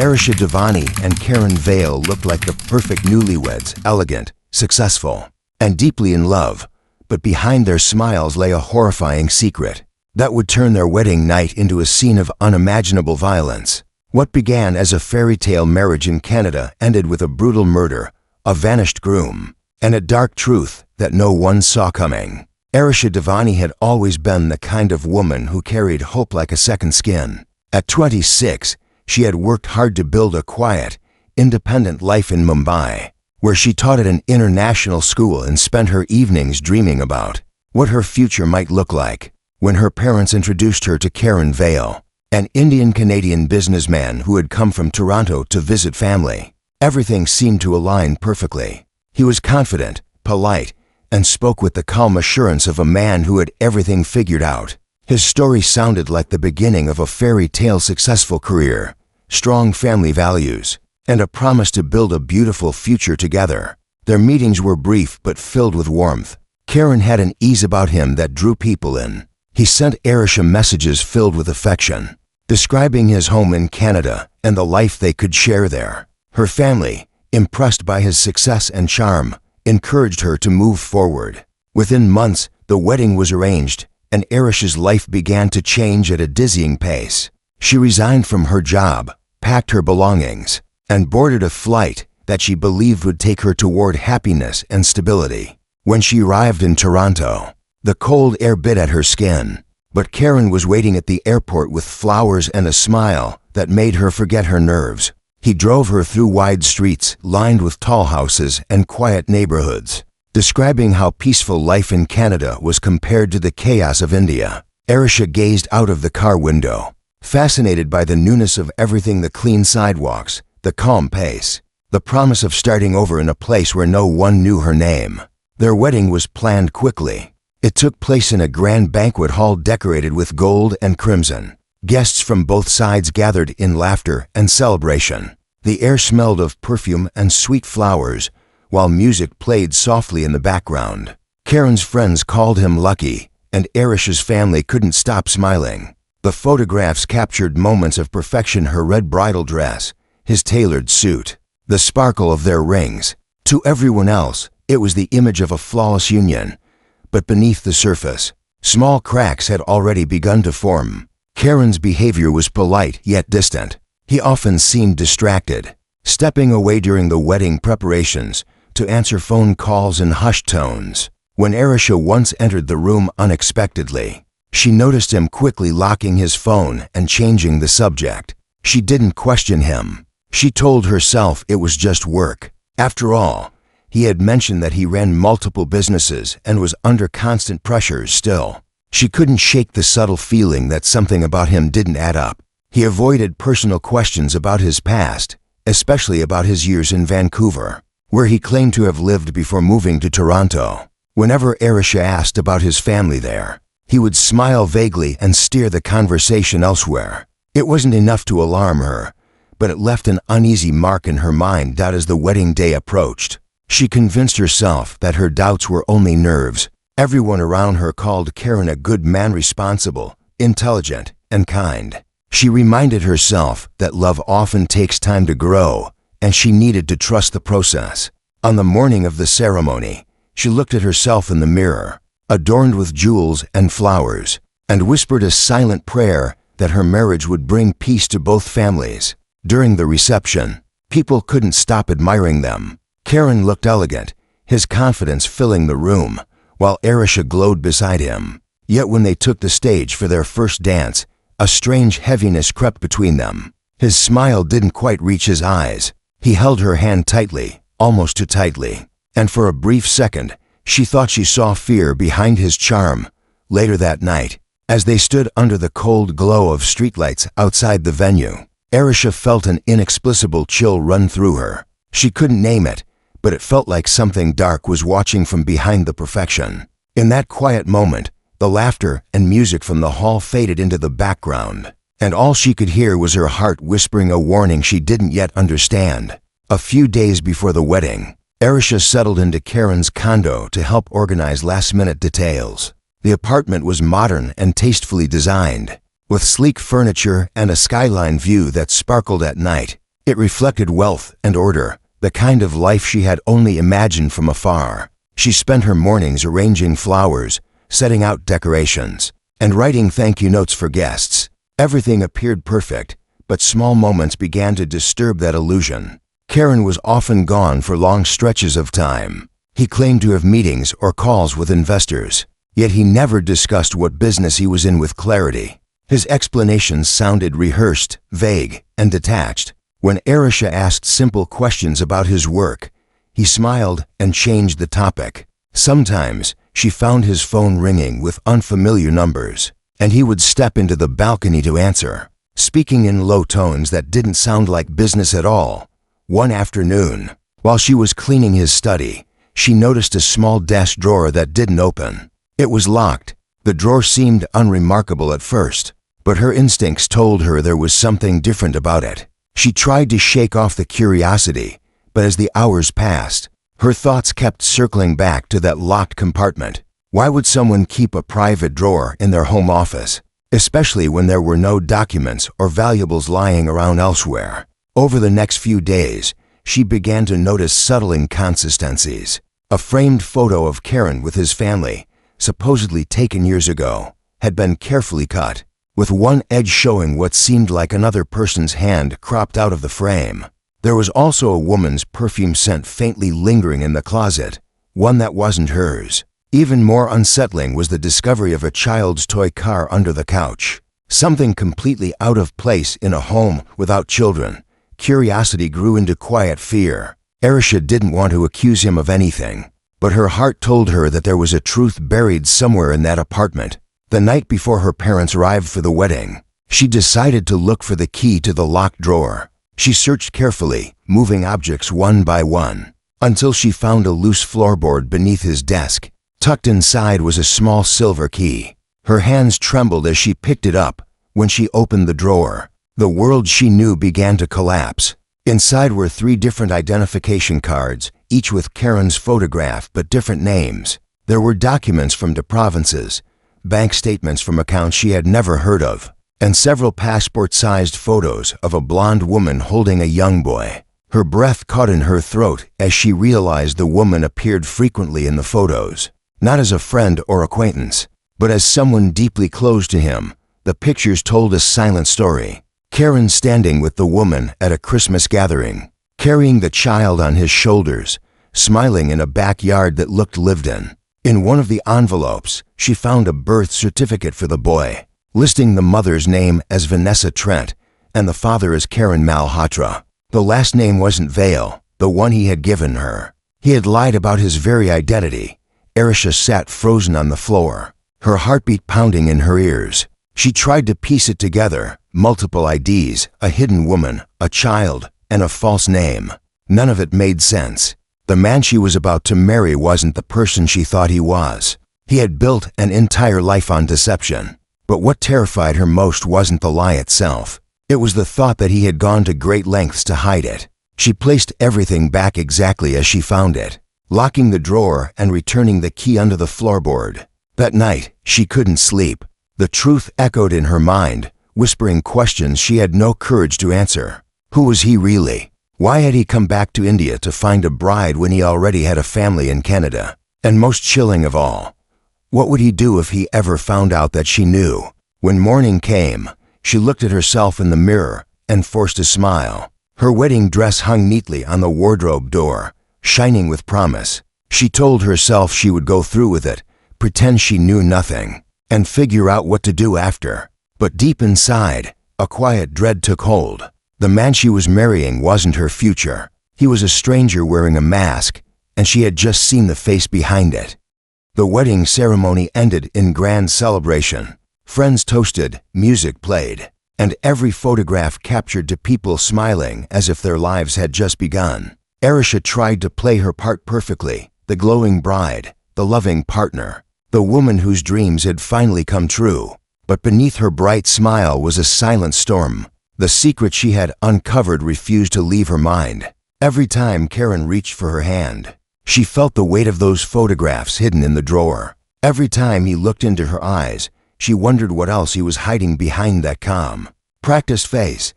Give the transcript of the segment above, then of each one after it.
Arisha Devani and Karen Vale looked like the perfect newlyweds, elegant, successful, and deeply in love. But behind their smiles lay a horrifying secret that would turn their wedding night into a scene of unimaginable violence. What began as a fairy tale marriage in Canada ended with a brutal murder, a vanished groom, and a dark truth that no one saw coming. Arisha Devani had always been the kind of woman who carried hope like a second skin. At 26, she had worked hard to build a quiet, independent life in Mumbai, where she taught at an international school and spent her evenings dreaming about what her future might look like. When her parents introduced her to Karen Vale, an Indian-Canadian businessman who had come from Toronto to visit family, everything seemed to align perfectly. He was confident, polite, and spoke with the calm assurance of a man who had everything figured out. His story sounded like the beginning of a fairy tale successful career, strong family values, and a promise to build a beautiful future together. Their meetings were brief but filled with warmth. Karen had an ease about him that drew people in. He sent Arisha messages filled with affection, describing his home in Canada and the life they could share there. Her family, impressed by his success and charm, encouraged her to move forward. Within months, the wedding was arranged, and Arisha's life began to change at a dizzying pace. She resigned from her job, packed her belongings, and boarded a flight that she believed would take her toward happiness and stability. When she arrived in Toronto, the cold air bit at her skin, but Karen was waiting at the airport with flowers and a smile that made her forget her nerves. He drove her through wide streets lined with tall houses and quiet neighborhoods, describing how peaceful life in Canada was compared to the chaos of India. Arisha gazed out of the car window, fascinated by the newness of everything: the clean sidewalks, the calm pace, the promise of starting over in a place where no one knew her name. Their wedding was planned quickly. It took place in a grand banquet hall decorated with gold and crimson. Guests from both sides gathered in laughter and celebration. The air smelled of perfume and sweet flowers, while music played softly in the background. Karen's friends called him lucky, and Arisha's family couldn't stop smiling. The photographs captured moments of perfection: her red bridal dress, his tailored suit, the sparkle of their rings. To everyone else, it was the image of a flawless union. But beneath the surface, small cracks had already begun to form. Karen's behavior was polite yet distant. He often seemed distracted, stepping away during the wedding preparations to answer phone calls in hushed tones. When Arisha once entered the room unexpectedly, she noticed him quickly locking his phone and changing the subject. She didn't question him. She told herself it was just work. After all, he had mentioned that he ran multiple businesses and was under constant pressures still. She couldn't shake the subtle feeling that something about him didn't add up. He avoided personal questions about his past, especially about his years in Vancouver, where he claimed to have lived before moving to Toronto. Whenever Arisha asked about his family there, he would smile vaguely and steer the conversation elsewhere. It wasn't enough to alarm her, but it left an uneasy mark in her mind as the wedding day approached. She convinced herself that her doubts were only nerves. Everyone around her called Karen a good man, responsible, intelligent, and kind. She reminded herself that love often takes time to grow, and she needed to trust the process. On the morning of the ceremony, she looked at herself in the mirror, adorned with jewels and flowers, and whispered a silent prayer that her marriage would bring peace to both families. During the reception, people couldn't stop admiring them. Karen looked elegant, his confidence filling the room, while Arisha glowed beside him. Yet when they took the stage for their first dance, a strange heaviness crept between them. His smile didn't quite reach his eyes. He held her hand tightly, almost too tightly, and for a brief second, she thought she saw fear behind his charm. Later that night, as they stood under the cold glow of streetlights outside the venue, Arisha felt an inexplicable chill run through her. She couldn't name it, but it felt like something dark was watching from behind the perfection. In that quiet moment, the laughter and music from the hall faded into the background, and all she could hear was her heart whispering a warning she didn't yet understand. A few days before the wedding, Arisha settled into Karen's condo to help organize last-minute details. The apartment was modern and tastefully designed, with sleek furniture and a skyline view that sparkled at night. It reflected wealth and order, the kind of life she had only imagined from afar. She spent her mornings arranging flowers, setting out decorations, and writing thank you notes for guests. Everything appeared perfect, but small moments began to disturb that illusion. Karen was often gone for long stretches of time. He claimed to have meetings or calls with investors, yet he never discussed what business he was in with clarity. His explanations sounded rehearsed, vague, and detached. When Arisha asked simple questions about his work, he smiled and changed the topic. Sometimes, she found his phone ringing with unfamiliar numbers, and he would step into the balcony to answer, speaking in low tones that didn't sound like business at all. One afternoon, while she was cleaning his study, she noticed a small desk drawer that didn't open. It was locked. The drawer seemed unremarkable at first, but her instincts told her there was something different about it. She tried to shake off the curiosity, but as the hours passed, her thoughts kept circling back to that locked compartment. Why would someone keep a private drawer in their home office, especially when there were no documents or valuables lying around elsewhere? Over the next few days, she began to notice subtle inconsistencies. A framed photo of Karen with his family, supposedly taken years ago, had been carefully cut, with one edge showing what seemed like another person's hand cropped out of the frame. There was also a woman's perfume scent faintly lingering in the closet, one that wasn't hers. Even more unsettling was the discovery of a child's toy car under the couch, something completely out of place in a home without children. Curiosity grew into quiet fear. Arisha didn't want to accuse him of anything, but her heart told her that there was a truth buried somewhere in that apartment. The night before her parents arrived for the wedding, she decided to look for the key to the locked drawer. She searched carefully, moving objects one by one, until she found a loose floorboard beneath his desk. Tucked inside was a small silver key. Her hands trembled as she picked it up. When she opened the drawer, the world she knew began to collapse. Inside were 3 different identification cards, each with Karen's photograph but different names. There were documents from the provinces, bank statements from accounts she had never heard of, and several passport-sized photos of a blonde woman holding a young boy. Her breath caught in her throat as she realized the woman appeared frequently in the photos, not as a friend or acquaintance, but as someone deeply close to him. The pictures told a silent story. Karen standing with the woman at a Christmas gathering, carrying the child on his shoulders, smiling in a backyard that looked lived in. In one of the envelopes, she found a birth certificate for the boy, listing the mother's name as Vanessa Trent and the father as Karen Malhotra. The last name wasn't Vale, the one he had given her. He had lied about his very identity. Arisha sat frozen on the floor, her heartbeat pounding in her ears. She tried to piece it together, multiple IDs, a hidden woman, a child, and a false name. None of it made sense. The man she was about to marry wasn't the person she thought he was. He had built an entire life on deception. But what terrified her most wasn't the lie itself. It was the thought that he had gone to great lengths to hide it. She placed everything back exactly as she found it, locking the drawer and returning the key under the floorboard. That night, she couldn't sleep. The truth echoed in her mind, whispering questions she had no courage to answer. Who was he really? Why had he come back to India to find a bride when he already had a family in Canada? And most chilling of all, what would he do if he ever found out that she knew? When morning came, she looked at herself in the mirror and forced a smile. Her wedding dress hung neatly on the wardrobe door, shining with promise. She told herself she would go through with it, pretend she knew nothing, and figure out what to do after. But deep inside, a quiet dread took hold. The man she was marrying wasn't her future. He was a stranger wearing a mask, and she had just seen the face behind it. The wedding ceremony ended in grand celebration. Friends toasted, music played, and every photograph captured to people smiling as if their lives had just begun. Arisha tried to play her part perfectly, the glowing bride, the loving partner, the woman whose dreams had finally come true. But beneath her bright smile was a silent storm. The secret she had uncovered refused to leave her mind. Every time Karen reached for her hand, she felt the weight of those photographs hidden in the drawer. Every time he looked into her eyes, she wondered what else he was hiding behind that calm, practiced face.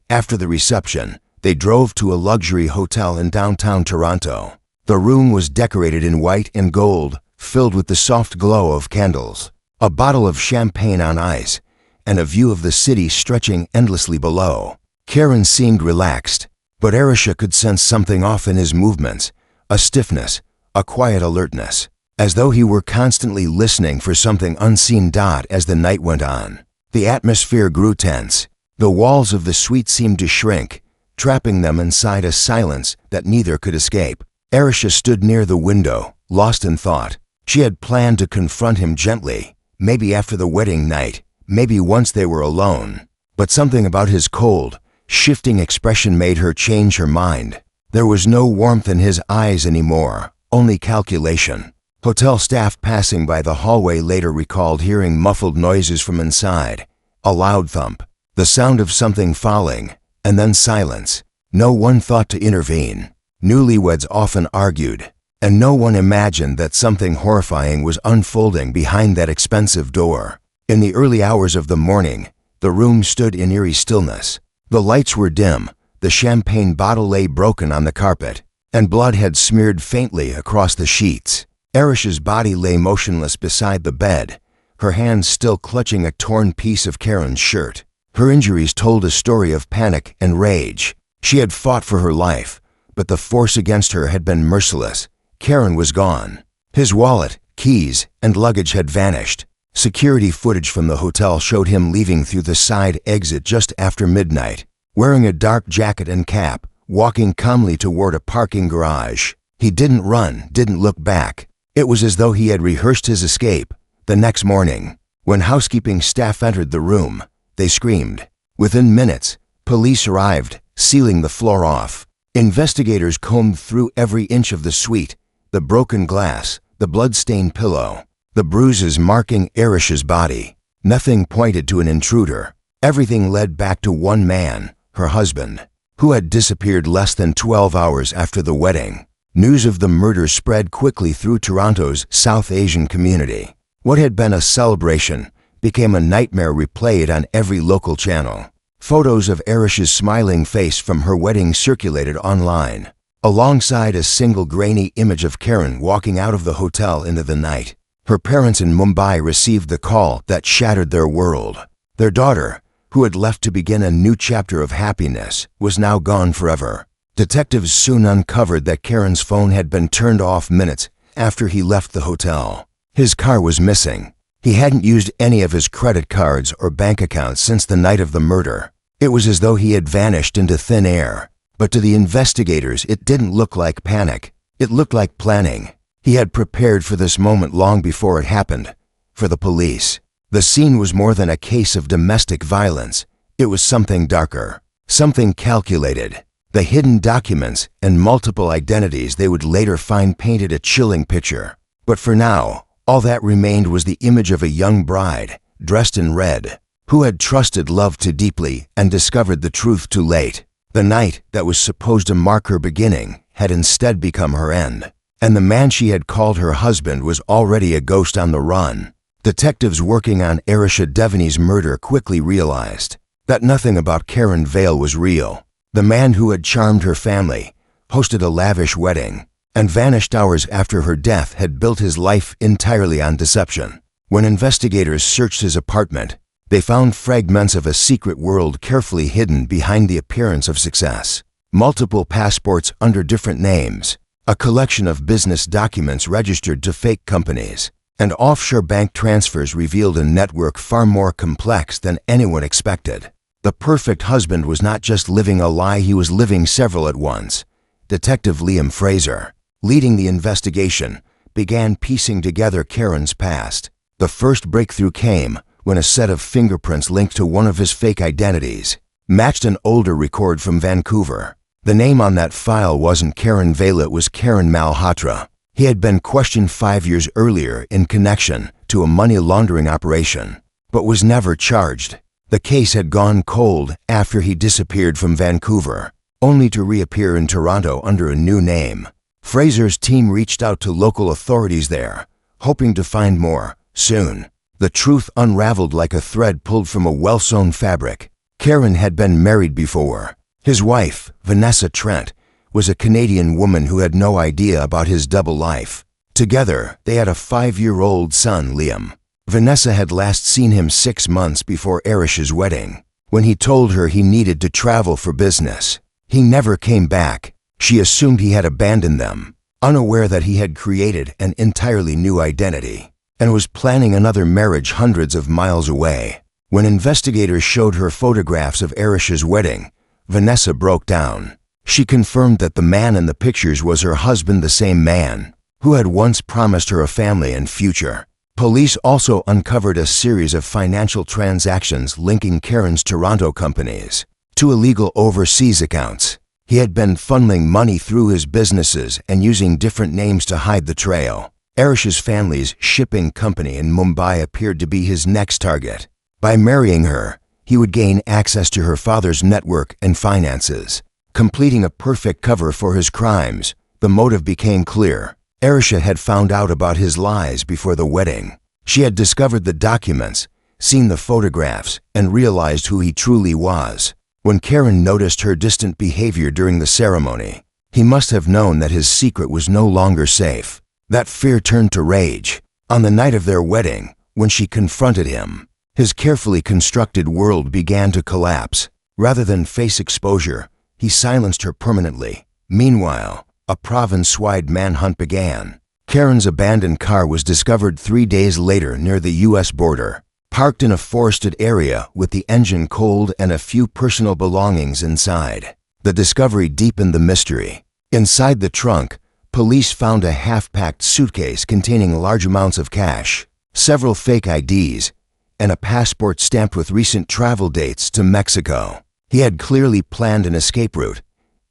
After the reception, They drove to a luxury hotel in downtown Toronto. The room was decorated in white and gold, filled with the soft glow of candles, a bottle of champagne on ice, and a view of the city stretching endlessly below. Karen seemed relaxed, but Arisha could sense something off in his movements, a stiffness, a quiet alertness, as though he were constantly listening for something unseen. As the night went on, the atmosphere grew tense. The walls of the suite seemed to shrink, trapping them inside a silence that neither could escape. Arisha stood near the window, lost in thought. She had planned to confront him gently, maybe after the wedding night, maybe once they were alone. But something about his cold, shifting expression made her change her mind. There was no warmth in his eyes anymore, only calculation. Hotel staff passing by the hallway later recalled hearing muffled noises from inside, a loud thump, the sound of something falling, and then silence. No one thought to intervene. Newlyweds often argued, and no one imagined that something horrifying was unfolding behind that expensive door. In the early hours of the morning, the room stood in eerie stillness. The lights were dim, the champagne bottle lay broken on the carpet, and blood had smeared faintly across the sheets. Arisha's body lay motionless beside the bed, her hands still clutching a torn piece of Karen's shirt. Her injuries told a story of panic and rage. She had fought for her life, but the force against her had been merciless. Karen was gone. His wallet, keys, and luggage had vanished. Security footage from the hotel showed him leaving through the side exit just after midnight, wearing a dark jacket and cap, walking calmly toward a parking garage. He didn't run, didn't look back. It was as though he had rehearsed his escape. The next morning, when housekeeping staff entered the room, they screamed. Within minutes, police arrived, sealing the floor off. Investigators combed through every inch of the suite, the broken glass, the blood-stained pillow, the bruises marking Arisha's body. Nothing pointed to an intruder. Everything led back to one man, her husband, who had disappeared less than 12 hours after the wedding. News of the murder spread quickly through Toronto's South Asian community. What had been a celebration became a nightmare replayed on every local channel. Photos of Arisha's smiling face from her wedding circulated online, alongside a single grainy image of Karen walking out of the hotel into the night. Her parents in Mumbai received the call that shattered their world. Their daughter, who had left to begin a new chapter of happiness, was now gone forever. Detectives soon uncovered that Karen's phone had been turned off minutes after he left the hotel. His car was missing. He hadn't used any of his credit cards or bank accounts since the night of the murder. It was as though he had vanished into thin air. But to the investigators, it didn't look like panic. It looked like planning. He had prepared for this moment long before it happened. For the police, the scene was more than a case of domestic violence. It was something darker, something calculated. The hidden documents and multiple identities they would later find painted a chilling picture. But for now, all that remained was the image of a young bride, dressed in red, who had trusted love too deeply and discovered the truth too late. The night that was supposed to mark her beginning had instead become her end. And the man she had called her husband was already a ghost on the run. Detectives working on Arisha Devani's murder quickly realized that nothing about Karen Vale was real. The man who had charmed her family, hosted a lavish wedding, and vanished hours after her death had built his life entirely on deception. When investigators searched his apartment, they found fragments of a secret world carefully hidden behind the appearance of success. Multiple passports under different names, a collection of business documents registered to fake companies, and offshore bank transfers revealed a network far more complex than anyone expected. The perfect husband was not just living a lie, he was living several at once. Detective Liam Fraser, leading the investigation, began piecing together Karen's past. The first breakthrough came when a set of fingerprints linked to one of his fake identities matched an older record from Vancouver. The name on that file wasn't Karen Vale, it was Karen Malhotra. He had been questioned 5 years earlier in connection to a money laundering operation, but was never charged. The case had gone cold after he disappeared from Vancouver, only to reappear in Toronto under a new name. Fraser's team reached out to local authorities there, hoping to find more. Soon, the truth unraveled like a thread pulled from a well-sewn fabric. Karen had been married before, His wife, Vanessa Trent, was a Canadian woman who had no idea about his double life. Together, they had a 5-year-old son, Liam. Vanessa had last seen him 6 months before Arish's wedding, when he told her he needed to travel for business. He never came back. She assumed he had abandoned them, unaware that he had created an entirely new identity and was planning another marriage hundreds of miles away. When investigators showed her photographs of Arish's wedding, Vanessa broke down. She confirmed that the man in the pictures was her husband, the same man who had once promised her a family and future. Police also uncovered a series of financial transactions linking Karen's Toronto companies to illegal overseas accounts. He had been funneling money through his businesses and using different names to hide the trail. Arish's family's shipping company in Mumbai appeared to be his next target. By marrying her, he would gain access to her father's network and finances, completing a perfect cover for his crimes. The motive became clear. Arisha had found out about his lies before the wedding. She had discovered the documents, seen the photographs, and realized who he truly was. When Karen noticed her distant behavior during the ceremony, he must have known that his secret was no longer safe. That fear turned to rage. On the night of their wedding, when she confronted him, his carefully constructed world began to collapse. Rather than face exposure, he silenced her permanently. Meanwhile, a province-wide manhunt began. Karen's abandoned car was discovered 3 days later near the U.S. border, parked in a forested area with the engine cold and a few personal belongings inside. The discovery deepened the mystery. Inside the trunk, police found a half-packed suitcase containing large amounts of cash, several fake IDs, and a passport stamped with recent travel dates to Mexico. He had clearly planned an escape route.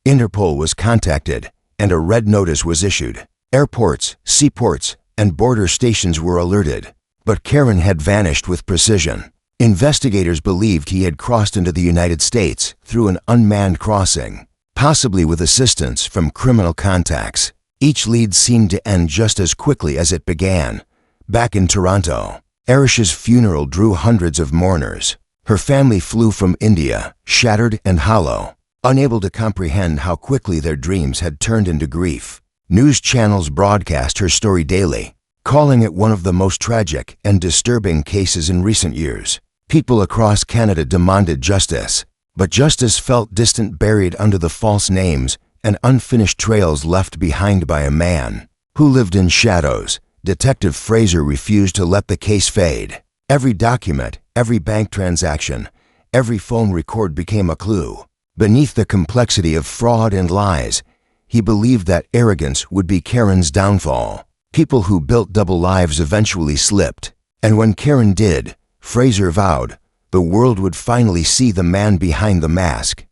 Interpol was contacted, and a red notice was issued. Airports, seaports, and border stations were alerted. But Karen had vanished with precision. Investigators believed he had crossed into the United States through an unmanned crossing, possibly with assistance from criminal contacts. Each lead seemed to end just as quickly as it began. Back in Toronto, Arisha's funeral drew hundreds of mourners. Her family flew from India, shattered and hollow, unable to comprehend how quickly their dreams had turned into grief. News channels broadcast her story daily, calling it one of the most tragic and disturbing cases in recent years. People across Canada demanded justice, but justice felt distant, buried under the false names and unfinished trails left behind by a man who lived in shadows. Detective Fraser refused to let the case fade. Every document, every bank transaction, every phone record became a clue. Beneath the complexity of fraud and lies, he believed that arrogance would be Karen's downfall. People who built double lives eventually slipped. And when Karen did, Fraser vowed, the world would finally see the man behind the mask.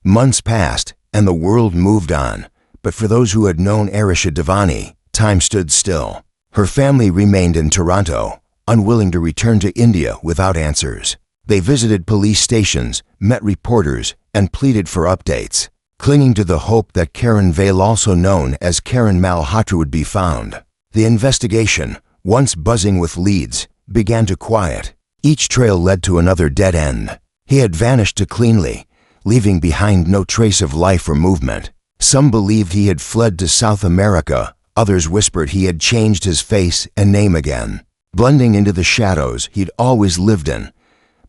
Months passed, and the world moved on. But for those who had known Arisha Devani, time stood still. Her family remained in Toronto, unwilling to return to India without answers. They visited police stations, met reporters, and pleaded for updates, clinging to the hope that Karen Vale, also known as Karen Malhotra, would be found. The investigation, once buzzing with leads, began to quiet. Each trail led to another dead end. He had vanished too cleanly, leaving behind no trace of life or movement. Some believed he had fled to South America. Others whispered he had changed his face and name again, blending into the shadows he'd always lived in.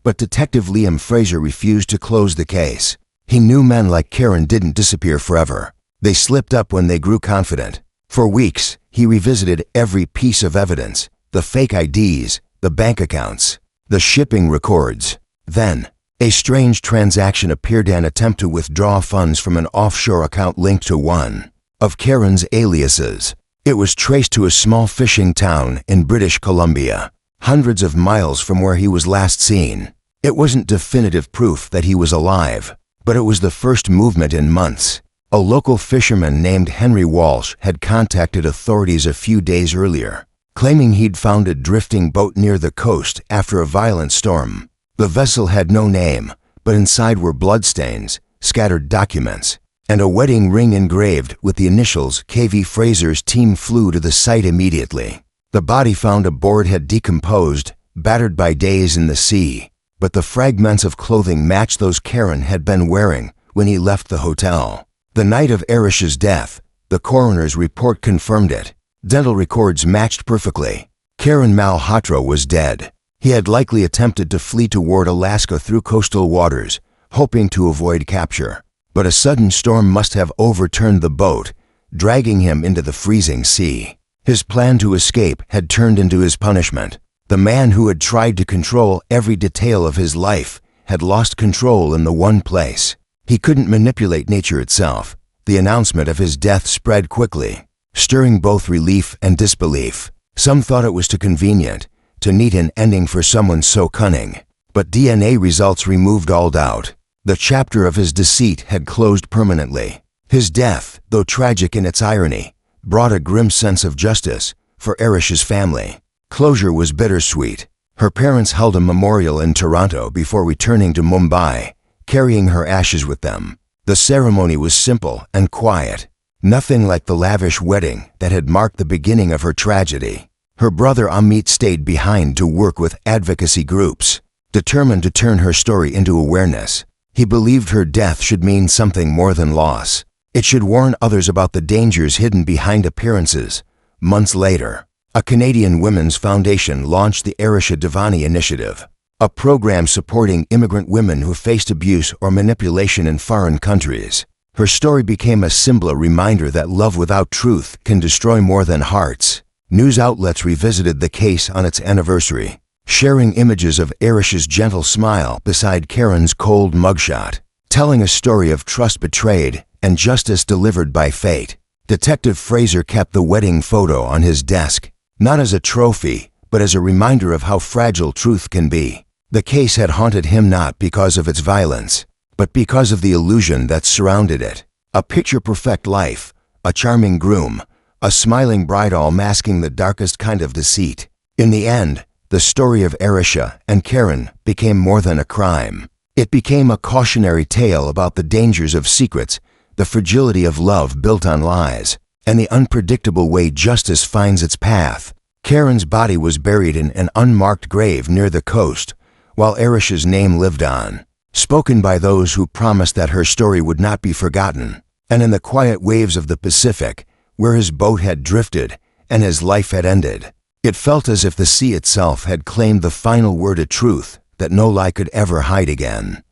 But Detective Liam Fraser refused to close the case. He knew men like Karen didn't disappear forever. They slipped up when they grew confident. For weeks, he revisited every piece of evidence, the fake IDs, the bank accounts, the shipping records. Then, a strange transaction appeared, an attempt to withdraw funds from an offshore account linked to one of Karen's aliases. It was traced to a small fishing town in British Columbia, hundreds of miles from where he was last seen. It wasn't definitive proof that he was alive, but it was the first movement in months. A local fisherman named Henry Walsh had contacted authorities a few days earlier, claiming he'd found a drifting boat near the coast after a violent storm. The vessel had no name, but inside were bloodstains, scattered documents, and a wedding ring engraved with the initials KV. Fraser's team flew to the site immediately. The body found aboard had decomposed, battered by days in the sea, but the fragments of clothing matched those Karen had been wearing, when he left the hotel. The night of Arish's death, the coroner's report confirmed it. Dental records matched perfectly. Karen Malhotra was dead. He had likely attempted to flee toward Alaska through coastal waters, hoping to avoid capture. But a sudden storm must have overturned the boat, dragging him into the freezing sea. His plan to escape had turned into his punishment. The man who had tried to control every detail of his life had lost control in the one place. He couldn't manipulate nature itself. The announcement of his death spread quickly, stirring both relief and disbelief. Some thought it was too convenient, to neat an ending for someone so cunning. But DNA results removed all doubt. The chapter of his deceit had closed permanently. His death, though tragic in its irony, brought a grim sense of justice for Arish's family. Closure was bittersweet. Her parents held a memorial in Toronto before returning to Mumbai, carrying her ashes with them. The ceremony was simple and quiet, nothing like the lavish wedding that had marked the beginning of her tragedy. Her brother Amit stayed behind to work with advocacy groups, determined to turn her story into awareness. He believed her death should mean something more than loss. It should warn others about the dangers hidden behind appearances. Months later, a Canadian women's foundation launched the Arisha Devani Initiative, a program supporting immigrant women who faced abuse or manipulation in foreign countries. Her story became a symbol reminder that love without truth can destroy more than hearts. News outlets revisited the case on its anniversary, sharing images of Arish's gentle smile beside Karen's cold mugshot, telling a story of trust betrayed and justice delivered by fate. Detective Fraser kept the wedding photo on his desk, not as a trophy, but as a reminder of how fragile truth can be. The case had haunted him not because of its violence, but because of the illusion that surrounded it. A picture-perfect life, a charming groom, a smiling bride, all masking the darkest kind of deceit. In the end, the story of Arisha and Karen became more than a crime. It became a cautionary tale about the dangers of secrets, the fragility of love built on lies, and the unpredictable way justice finds its path. Karen's body was buried in an unmarked grave near the coast, while Arisha's name lived on, spoken by those who promised that her story would not be forgotten. And in the quiet waves of the Pacific, where his boat had drifted and his life had ended, it felt as if the sea itself had claimed the final word of truth that no lie could ever hide again.